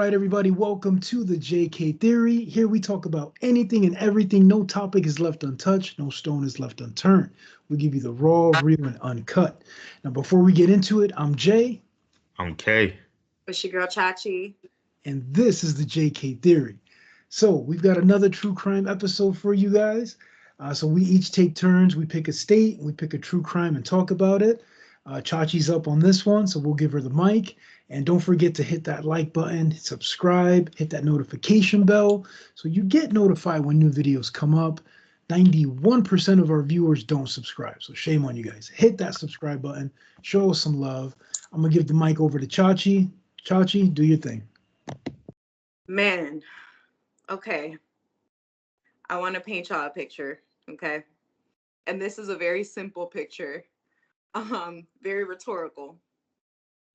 right, everybody, welcome to the JK Theory. Here we talk about anything and everything. No topic is left untouched, no stone is left unturned. We give you the raw, real, and uncut. Now, before we get into it, I'm Jay, I'm Kay. It's your girl Chachi. and this is the JK Theory. So, we've got another true crime episode for you guys. So, we each take turns. We pick a state, we pick a true crime, and talk about it. Chachi's up on this one, so we'll give her the mic. And don't forget to hit that like button, subscribe, hit that notification bell so you get notified when new videos come up. 91% of our viewers don't subscribe, so shame on you guys. Hit that subscribe button, show us some love. I'm gonna give the mic over to Chachi. Chachi, do your thing. Man, okay. I want to paint y'all a picture, okay? And this is a very simple picture, very rhetorical.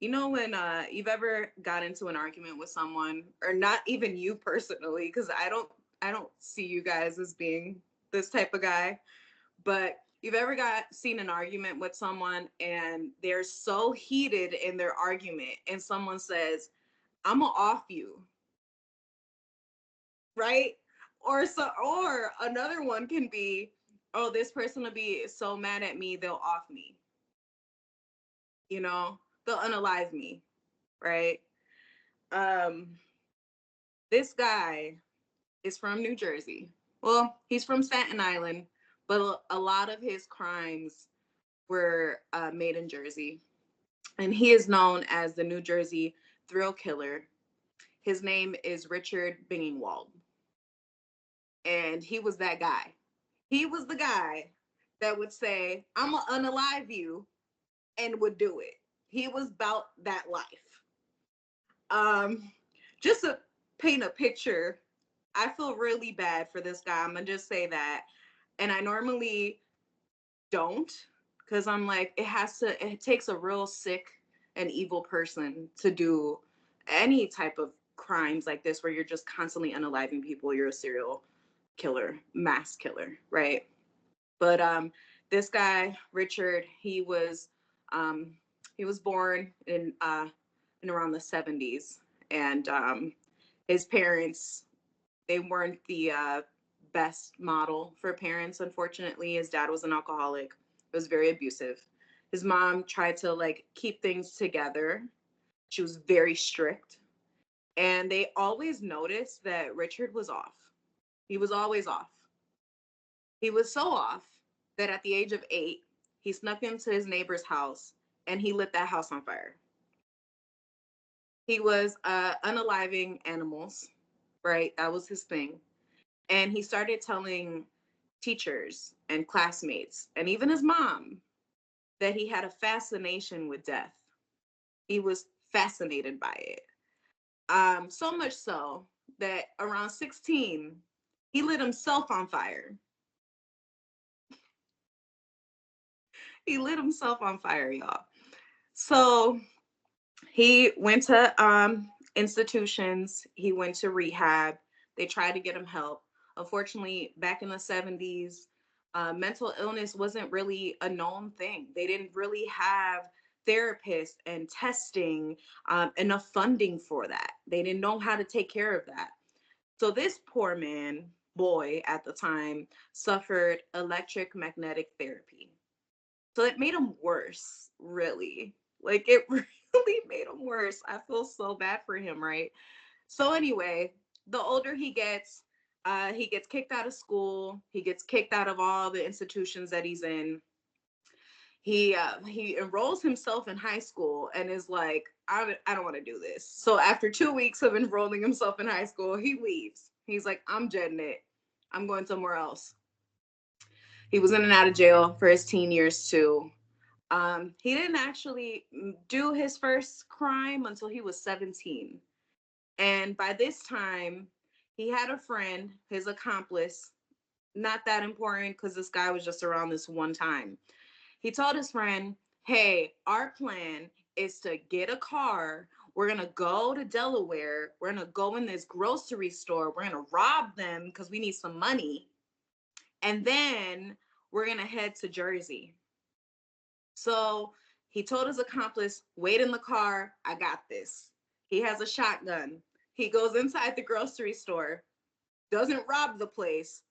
You know when you've ever got into an argument with someone, or not even you personally, because I don't see you guys as being this type of guy, but you've ever got seen an argument with someone and they're so heated in their argument, and someone says, "I'm gonna off you," right? Or another one can be, "Oh, this person will be so mad at me, they'll off me. You know, they'll unalive me," right? Um, this guy is from New Jersey. Well, he's from Staten Island, but a lot of his crimes were made in Jersey. And he is known as the New Jersey thrill killer. His name is Richard Bingingwald. And he was that guy. He was the guy that would say, "I'm going to unalive you," and would do it. He was about that life. Um, just to paint a picture, I feel really bad for this guy. I'm going to just say that. And I normally don't, because I'm like, it takes a real sick and evil person to do any type of crimes like this where you're just constantly unaliving people. You're a serial killer, mass killer, right? But this guy Richard, um, he was born in around the 70s, and his parents, they weren't the best model for parents. Unfortunately, his dad was an alcoholic. It was very abusive. His mom tried to like keep things together. She was very strict, and they always noticed that Richard was off. He was always off. He was so off that at the age of 8, he snuck into his neighbor's house and he lit that house on fire. He was unaliving animals, right? That was his thing. And he started telling teachers and classmates and even his mom that he had a fascination with death. He was fascinated by it. So much so that around 16, he lit himself on fire. He lit himself on fire, y'all. So he went to institutions. He went to rehab. They tried to get him help. Unfortunately, back in the 70s, mental illness wasn't really a known thing. They didn't really have therapists and testing, enough funding for that. They didn't know how to take care of that. So this poor man, boy at the time, suffered electric magnetic therapy. So it made him worse, really. Like it really made him worse. I feel so bad for him, right? So anyway, the older he gets kicked out of school. He gets kicked out of all the institutions that he's in. He enrolls himself in high school and is like, I don't want to do this. So after 2 weeks of enrolling himself in high school, he leaves. He's like, I'm jetting it. I'm going somewhere else. He was in and out of jail for his teen years too. He didn't actually do his first crime until he was 17. And by this time, he had a friend, his accomplice, not that important because this guy was just around this one time. He told his friend, "Hey, our plan is to get a car. We're going to go to Delaware. We're going to go in this grocery store. We're going to rob them because we need some money. And then we're going to head to Jersey." So he told his accomplice, "Wait in the car. I got this." He has a shotgun. He goes inside the grocery store, doesn't rob the place,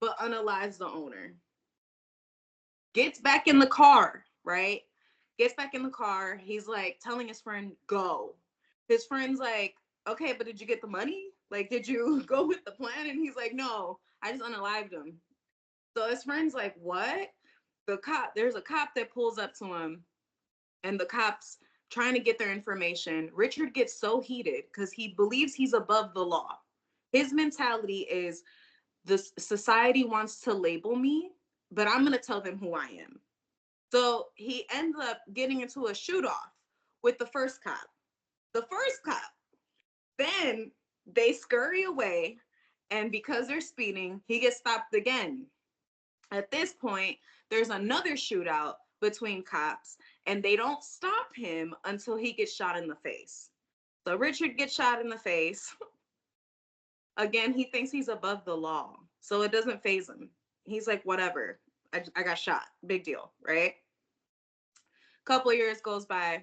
but unalives the owner. Gets back in the car, right? Gets back in the car. He's like telling his friend, go. His friend's like, okay, but did you get the money? Like, did you go with the plan? And he's like, no, I just unalived him. So his friend's like, what? There's a cop that pulls up to him, and the cops trying to get their information. Richard gets so heated because he believes he's above the law. His mentality is, this society wants to label me, but I'm going to tell them who I am. So he ends up getting into a shoot off with the first cop. The first cop. Then they scurry away, and because they're speeding, he gets stopped again. At this point, there's another shootout between cops, and they don't stop him until he gets shot in the face. So Richard gets shot in the face. Again, he thinks he's above the law, so it doesn't faze him. He's like, whatever, I got shot, big deal, right? Couple of years goes by,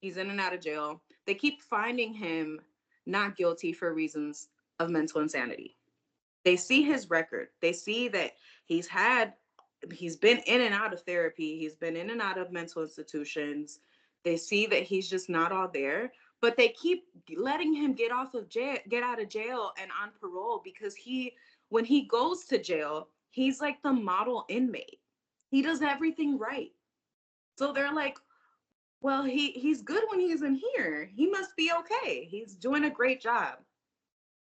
he's in and out of jail. They keep finding him not guilty for reasons of mental insanity. They see his record. They see that he's been in and out of therapy. He's been in and out of mental institutions. They see that he's just not all there, but they keep letting him get out of jail and on parole, because when he goes to jail, he's like the model inmate. He does everything right. So they're like, well, he's good when he's in here. He must be okay. He's doing a great job.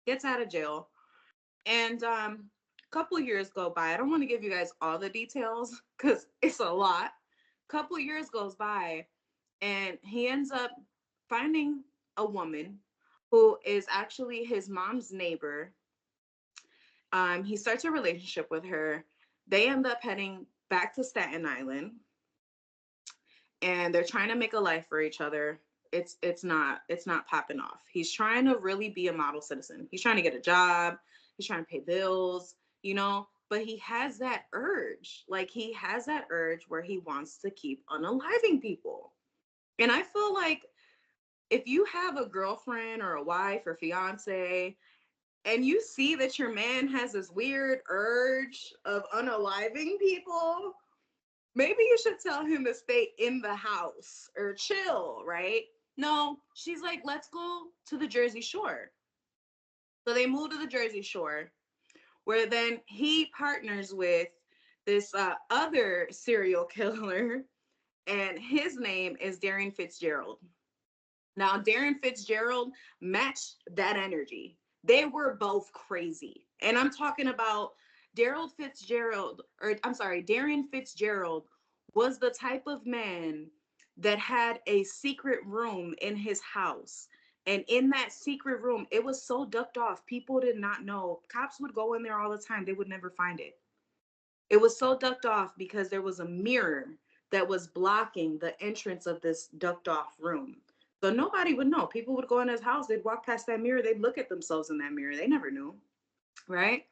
Gets out of jail. And a couple of years go by. I don't want to give you guys all the details because it's a lot. Couple of years goes by, and he ends up finding a woman who is actually his mom's neighbor. He starts a relationship with her. They end up heading back to Staten Island, and they're trying to make a life for each other. It's not popping off. He's trying to really be a model citizen. He's trying to get a job. He's trying to pay bills, but he has that urge. Like, he has that urge where he wants to keep unaliving people. And I feel like if you have a girlfriend or a wife or fiance, and you see that your man has this weird urge of unaliving people, maybe you should tell him to stay in the house or chill, right? No, she's like, let's go to the Jersey Shore. So they move to the Jersey Shore, where then he partners with this other serial killer, and his name is Darren Fitzgerald. Now, Darren Fitzgerald matched that energy. They were both crazy. And I'm talking about Darren Fitzgerald was the type of man that had a secret room in his house. And in that secret room, it was so ducked off. People did not know. Cops would go in there all the time. They would never find it. It was so ducked off because there was a mirror that was blocking the entrance of this ducked off room. So nobody would know. People would go in his house. They'd walk past that mirror. They'd look at themselves in that mirror. They never knew. Right?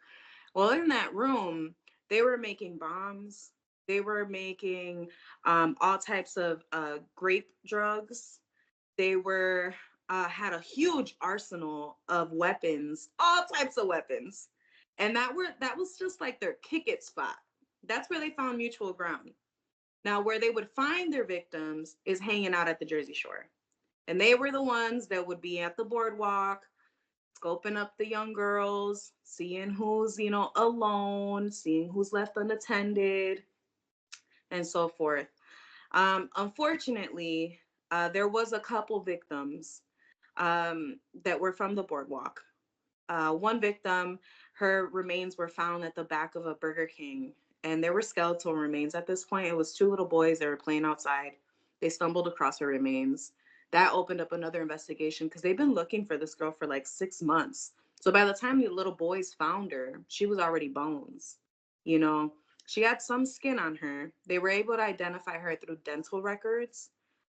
Well, in that room, they were making bombs. They were making all types of grape drugs. They were had a huge arsenal of weapons, all types of weapons, and that was just like their kick it spot. That's where they found mutual ground. Now, where they would find their victims is hanging out at the Jersey Shore, and they were the ones that would be at the boardwalk, scoping up the young girls, seeing who's alone, seeing who's left unattended, and so forth. Unfortunately, there was a couple victims that were from the boardwalk. One victim, her remains were found at the back of a Burger King, and there were skeletal remains at this point. It was two little boys that were playing outside. They stumbled across her remains. That opened up another investigation because they've been looking for this girl for like 6 months. So by the time the little boys found her, she was already bones. She had some skin on her. They were able to identify her through dental records,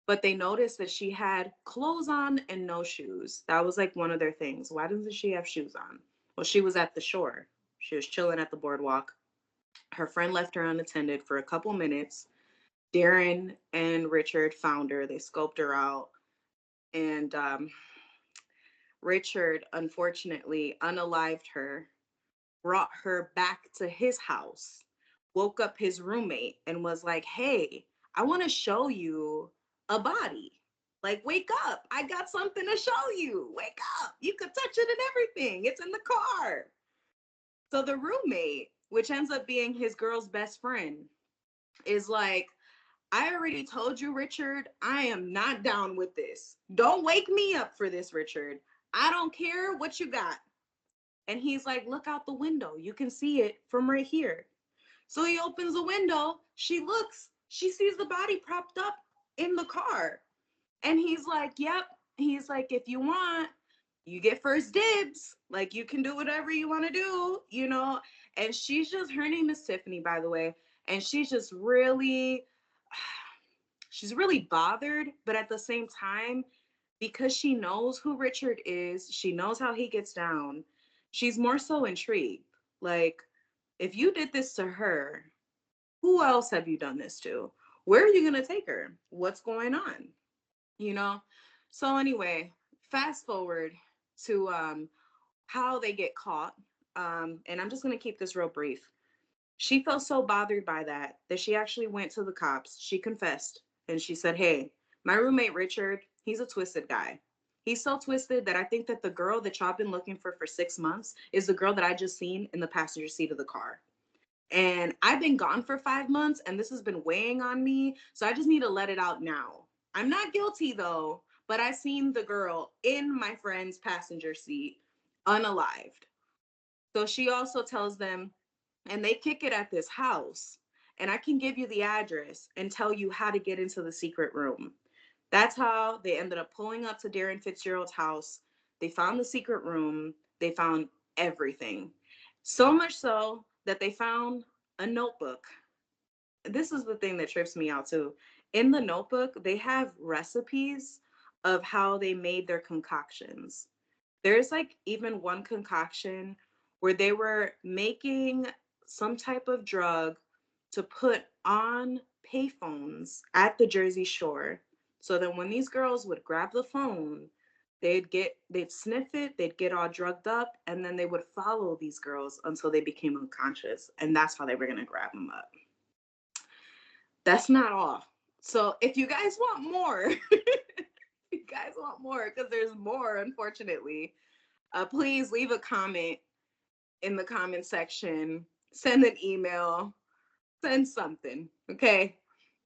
but they noticed that she had clothes on and no shoes. That was like one of their things. Why doesn't she have shoes on? Well, she was at the shore. She was chilling at the boardwalk. Her friend left her unattended for a couple minutes. Darren and Richard found her. They scoped her out. And Richard unfortunately unalived her, brought her back to his house, woke up his roommate, and was like, "Hey, I want to show you a body. Like, wake up. I got something to show you. Wake up. You could touch it and everything. It's in the car." So the roommate, which ends up being his girl's best friend, is like, "I already told you, Richard, I am not down with this. Don't wake me up for this, Richard. I don't care what you got." And he's like, "Look out the window. You can see it from right here." So he opens the window. She looks, she sees the body propped up in the car. And he's like, "Yep." He's like, "If you want, you get first dibs. Like, you can do whatever you want to do, you know?" And she's just, her name is Tiffany, by the way. And she's just really, she's really bothered. But at the same time, because she knows who Richard is, she knows how he gets down, she's more so intrigued. Like, if you did this to her, who else have you done this to? Where are you going to take her? What's going on? You know? So, anyway, fast forward to how they get caught. And I'm just going to keep this real brief. She felt so bothered by that she actually went to the cops. She confessed and she said, "Hey, my roommate Richard, he's a twisted guy. He's so twisted that I think that the girl that y'all been looking for 6 months is the girl that I just seen in the passenger seat of the car. And I've been gone for 5 months and this has been weighing on me. So I just need to let it out now. I'm not guilty though, but I seen the girl in my friend's passenger seat unalived." So she also tells them, and they kick it at this house. And I can give you the address and tell you how to get into the secret room. That's how they ended up pulling up to Darren Fitzgerald's house. They found the secret room. They found everything. So much so that they found a notebook. This is the thing that trips me out too. In the notebook, they have recipes of how they made their concoctions. There's like even one concoction where they were making some type of drug to put on payphones at the Jersey Shore. So that when these girls would grab the phone, they'd sniff it, they'd get all drugged up, and then they would follow these girls until they became unconscious. And that's how they were gonna grab them up. That's not all. So if you guys want more, you guys want more, because there's more, unfortunately, please leave a comment in the comment section, send an email, send something, okay?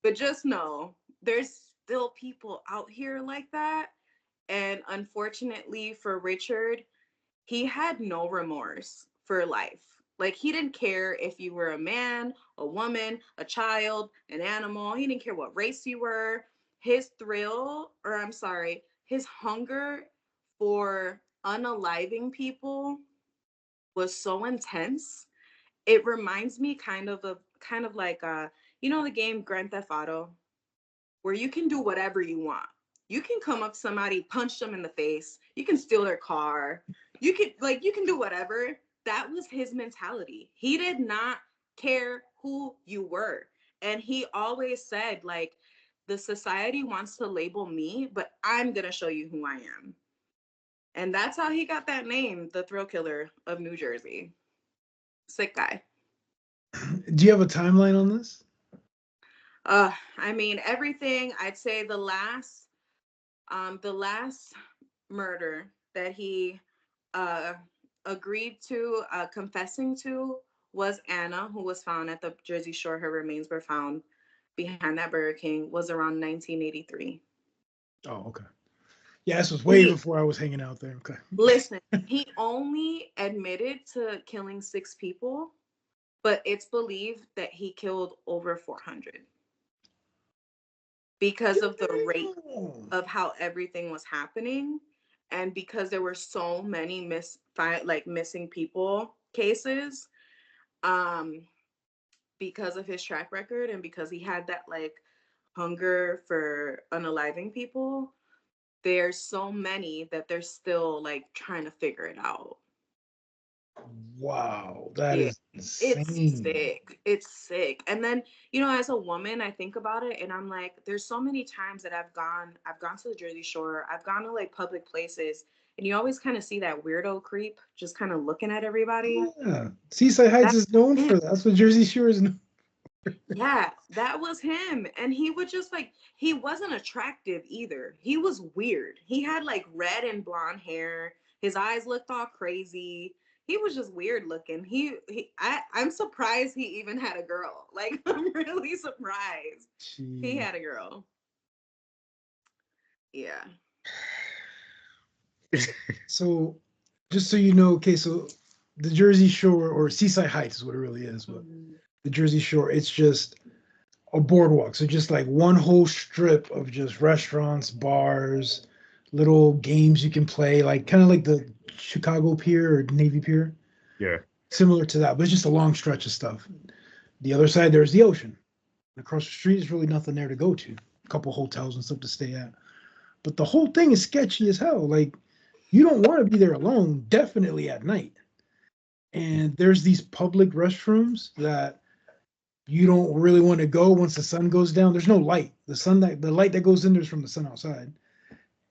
But just know there's still people out here like that. And unfortunately for Richard, he had no remorse for life. Like, he didn't care if you were a man, a woman, a child, an animal. He didn't care what race you were. His thrill, or I'm sorry, his hunger for unaliving people was so intense. It reminds me kind of like the game Grand Theft Auto, where you can do whatever you want. You can come up to somebody, punch them in the face, you can steal their car, you can do whatever. That was his mentality. He did not care who you were. And he always said, like, the society wants to label me, but I'm gonna show you who I am. And that's how he got that name, the thrill killer of New Jersey. Sick guy. Do you have a timeline on this? I mean, everything. I'd say the last murder that he uh agreed to confessing to was Anna, who was found at the Jersey Shore. Her remains were found behind that Burger King. Was around 1983. Oh, okay. Yeah, this was way He before I was hanging out there. Okay. Listen. He only admitted to killing 6 people, but it's believed that he killed over 400 because of the rate Damn. of how everything was happening, and because there were so many missing people cases, um because of his track record and because he had that like hunger for unaliving people, there's so many that they're still like trying to figure it out. Wow, that Yeah, is it's insane. sick. It's sick. And then, as a woman, I think about it and I'm like, there's so many times that I've gone to the Jersey Shore, I've gone to like public places and you always kind of see that weirdo creep just kind of looking at everybody. Yeah. Seaside Heights That's is known him. for that. That's what Jersey Shore is known. Yeah, that was him. And he would just like, he wasn't attractive either. He was weird. He had like red and blonde hair. His eyes looked all crazy. He was just weird looking. I'm surprised he even had a girl. Like, I'm really surprised he Jeez. had a girl. Yeah. So, just so you know, okay, so the Jersey Shore or Seaside Heights is what it really is, but Mhm. the Jersey Shore, it's just a boardwalk. So just like one whole strip of just restaurants, bars, little games you can play, like kind of like the Chicago Pier or Navy Pier, Yeah. similar to that, but it's just a long stretch of stuff. The other side, there's the ocean. Across the street, there's really nothing there to go to. A couple hotels and stuff to stay at. But the whole thing is sketchy as hell. Like, you don't want to be there alone, definitely at night. And there's these public restrooms that you don't really want to go once the sun goes down. There's no light. The light that goes in there's from the sun outside.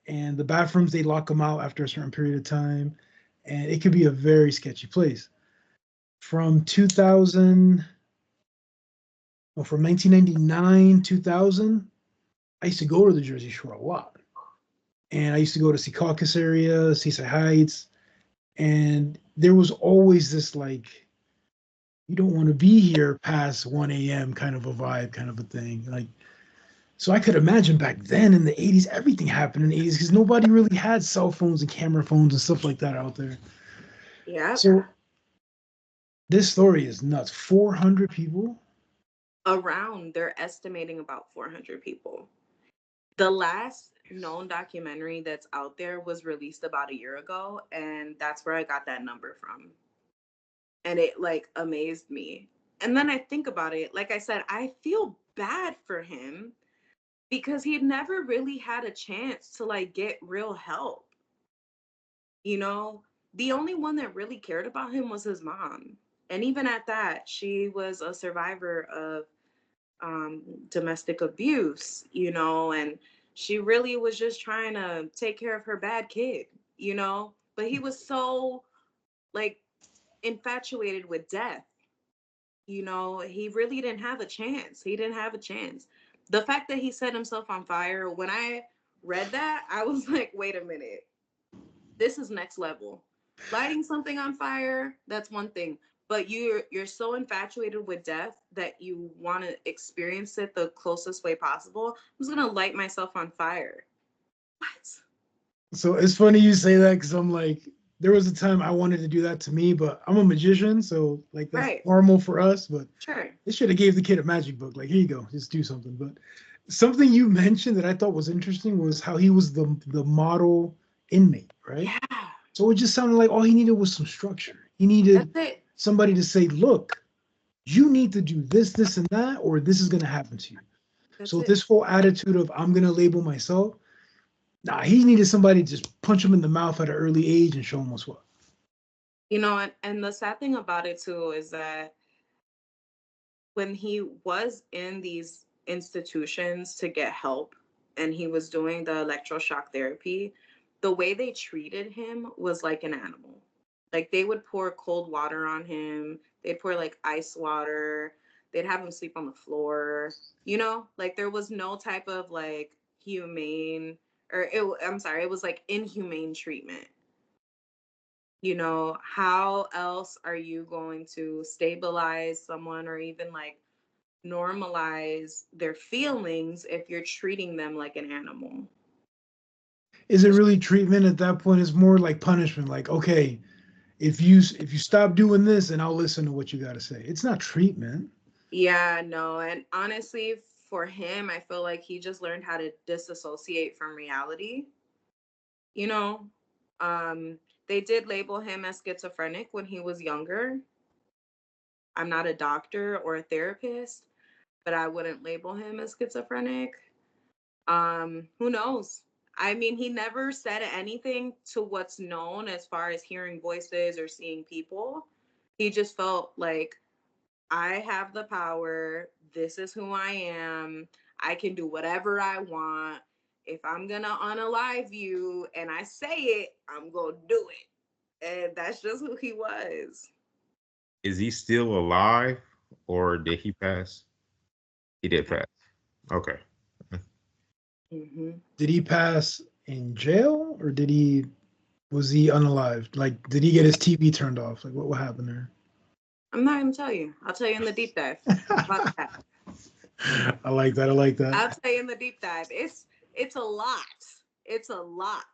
And the bathrooms, they lock them out after a certain period of time. And it could be a very sketchy place. From 2000, well, from 1999, 2000, I used to go to the Jersey Shore a lot. And I used to go to Secaucus area, Seaside Heights, and there was always this like, you don't want to be here past 1 a.m. kind of a vibe, kind of a thing. Like, so I could imagine back then in the 80s, everything happened in the 80s because nobody really had cell phones and camera phones and stuff like that out there. Yeah. So this story is nuts. 400 people. Around, they're estimating about 400 people. The last known documentary that's out there was released about a year ago, and that's where I got that number from. And it like amazed me. And then I think about it, like I said, I feel bad for him because he never really had a chance to like get real help. You know, the only one that really cared about him was his mom. And even at that, she was a survivor of domestic abuse, you know, and she really was just trying to take care of her bad kid, you know, but he was so like infatuated with death, you know, he really didn't have a chance. He didn't have a chance. The fact that he set himself on fire, when I read that, I was like, wait a minute, this is next level. Lighting something on fire, that's one thing, but you're so infatuated with death that you want to experience it the closest way possible. I'm just gonna light myself on fire. What? So it's funny you say that because I'm like, there was a time I wanted to do that to me, but I'm a magician, so like that's Right. normal for us. But Sure. they should have gave the kid a magic book. Like, here you go, just do something. But something you mentioned that I thought was interesting was how he was the model inmate, right? Yeah. So it just sounded like all he needed was some structure. He That's needed it. somebody to say, look, you need to do this, this, and that, or this is going to happen to you. That's So it. this whole attitude of I'm going to label myself, nah, he needed somebody to just punch him in the mouth at an early age and show him what's what. You know, and the sad thing about it too is that when he was in these institutions to get help and he was doing the electroshock therapy, the way they treated him was like an animal. Like they would pour cold water on him, they'd pour like ice water, they'd have him sleep on the floor, you know, like there was no type of like humane I'm sorry, it was like inhumane treatment. You know, how else are you going to stabilize someone or even like normalize their feelings if you're treating them like an animal? Is it really treatment at that point? It's more like punishment. Like, okay, if you stop doing this, and I'll listen to what you got to say. It's not treatment. Yeah, no. And honestly, for him, I feel like he just learned how to disassociate from reality. You know, um, they did label him as schizophrenic when he was younger. I'm not a doctor or a therapist, but I wouldn't label him as schizophrenic. Who knows? I mean, he never said anything to what's known as far as hearing voices or seeing people. He just felt like I have the power. This is who I am. I can do whatever I want. if I'm gonna unalive you and I say it, I'm gonna do it. And that's just who he was. Is he still alive or did he pass? He did pass. Okay. Hmm. Did he pass in jail or was he unalived? Like, did he get his TV turned off? Like, what happened there? I'm not gonna tell you. I'll tell you in the deep dive. How about that? I like that. I like I'll that. tell you in the deep dive. It's a lot. It's a lot.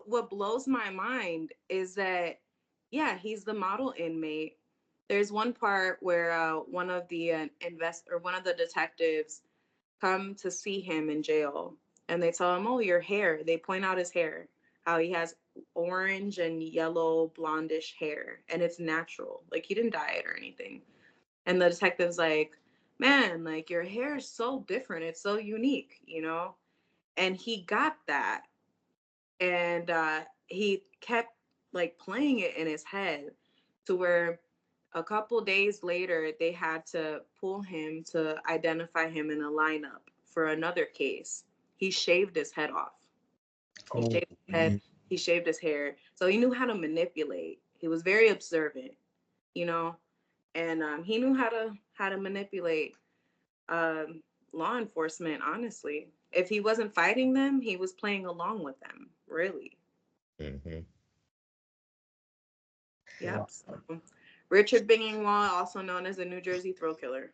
What blows my mind is that, yeah, he's the model inmate. There's one part where one of the one of the detectives come to see him in jail, and they tell him, "Oh, your hair." They point out his hair, how he has orange and yellow blondish hair, and it's natural. Like he didn't dye it or anything. And the detective's like, "Man, like your hair is so different. It's so unique, you know?" And he got that, and he kept like playing it in his head to where a couple days later they had to pull him to identify him in a lineup for another case. He shaved his head off. He Oh, shaved his head, he shaved his hair, so he knew how to manipulate. He was very observant, you know, and he knew how to manipulate um, law enforcement. Honestly, if he wasn't fighting them, he was playing along with them. Really. Hmm. wow. Yep. So, Richard Bingingwall, also known as the New Jersey Thrill Killer.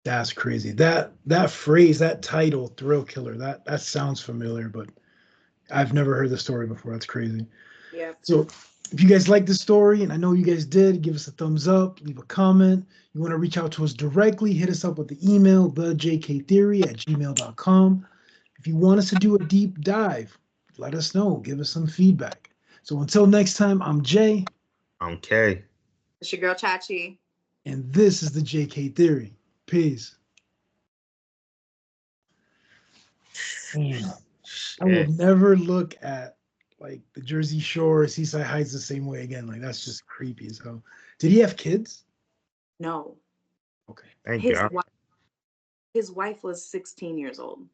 That's crazy. That phrase, that title, thrill killer, that sounds familiar, but I've never heard the story before. That's crazy. Yep. So if you guys like the story, and I know you guys did, give us a thumbs up, leave a comment. You want to reach out to us directly, hit us up with the email, thejktheory@gmail.com. If you want us to do a deep dive, let us know. Give us some feedback. So until next time, I'm Jay, I'm K. It's your girl Chachi. and this is the JK Theory. Peace. Man, I will Shit. never look at like the Jersey Shore or Seaside Heights the same way again. Like that's just creepy as hell. Did he have kids? No, Okay. Thank his God. wife. His wife was 16 years old.